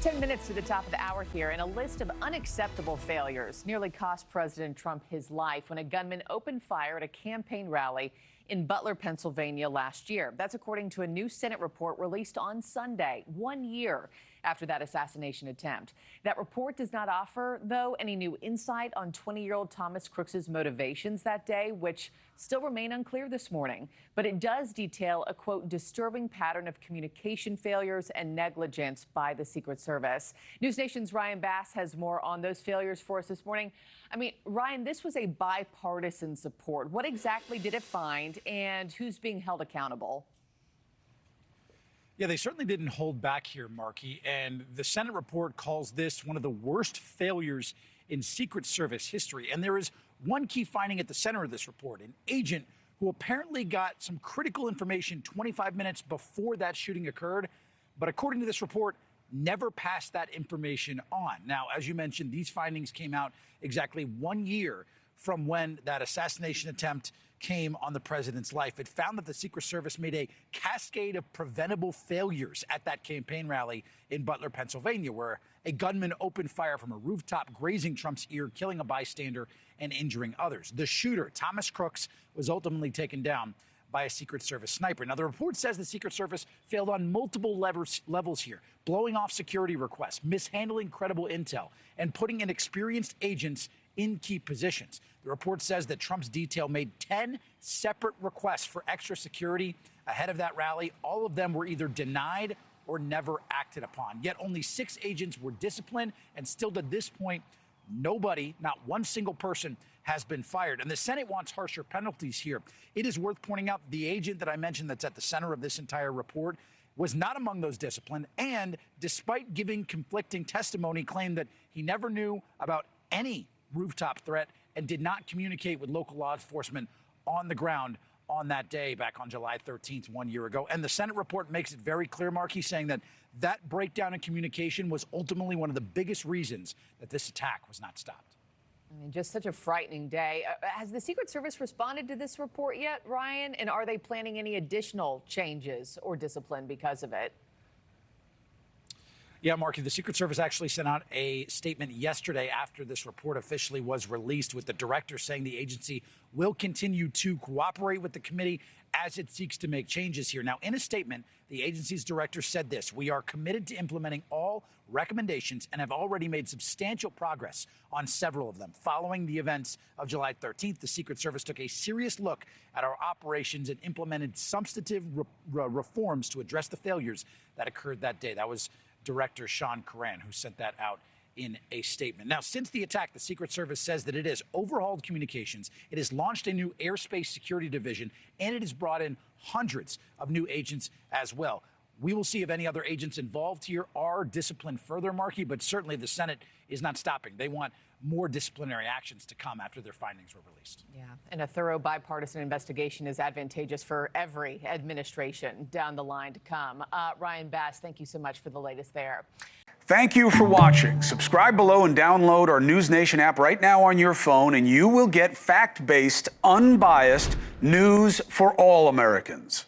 10 minutes to the top of the hour here, and a list of unacceptable failures nearly cost President Trump his life when a gunman opened fire at a campaign rally in Butler, Pennsylvania last year. That's according to a new Senate report released on Sunday, 1 year after that assassination attempt. That report does not offer, though, any new insight on 20-year-old Thomas Crooks's motivations that day, which still remain unclear this morning. But it does detail a, quote, disturbing pattern of communication failures and negligence by the Secret Service. NewsNation's Ryan Bass has more on those failures for us this morning. I mean, Ryan, this was a bipartisan support. What exactly did it find, and who's being held accountable? Yeah, they certainly didn't hold back here, Markie. And the Senate report calls this one of the worst failures in Secret Service history. And there is one key finding at the center of this report: an agent who apparently got some critical information 25 minutes before that shooting occurred, but according to this report, never passed that information on. Now, as you mentioned, these findings came out exactly 1 year from when that assassination attempt came on the president's life. It found that the Secret Service made a cascade of preventable failures at that campaign rally in Butler, Pennsylvania, where a gunman opened fire from a rooftop, grazing Trump's ear, killing a bystander and injuring others. The shooter, Thomas Crooks, was ultimately taken down by a Secret Service sniper. Now, the report says the Secret Service failed on multiple levels here, blowing off security requests, mishandling credible intel, and putting inexperienced agents in key positions. The report says that Trump's detail made 10 separate requests for extra security ahead of that rally. All of them were either denied or never acted upon. Yet only 6 agents were disciplined, and still to this point, nobody, not one single person, has been fired. And the Senate wants harsher penalties here. It is worth pointing out the agent that I mentioned that's at the center of this entire report was not among those disciplined, and despite giving conflicting testimony, claimed that he never knew about any rooftop threat and did not communicate with local law enforcement on the ground on that day back on July 13th, 1 year ago. And the Senate report makes it very clear, Markie, saying that that breakdown in communication was ultimately one of the biggest reasons that this attack was not stopped. I mean, just such a frightening day. Has the Secret Service responded to this report yet, Ryan? And are they planning any additional changes or discipline because of it? Yeah, Markie, the Secret Service actually sent out a statement yesterday after this report officially was released, with the director saying the agency will continue to cooperate with the committee as it seeks to make changes here. Now, in a statement, the agency's director said this: "We are committed to implementing all recommendations and have already made substantial progress on several of them." Following the events of July 13th, the Secret Service took a serious look at our operations and implemented substantive reforms to address the failures that occurred that day. That was Director Sean Curran, who sent that out in a statement. Now, since the attack, the Secret Service says that it has overhauled communications, it has launched a new airspace security division, and it has brought in hundreds of new agents as well. We will see if any other agents involved here are disciplined further, Markie, but certainly the Senate is not stopping. They want more disciplinary actions to come after their findings were released. Yeah, and a thorough bipartisan investigation is advantageous for every administration down the line to come. Ryan Bass, thank you so much for the latest there. Thank you for watching. Subscribe below and download our NewsNation app right now on your phone, and you will get fact-based, unbiased news for all Americans.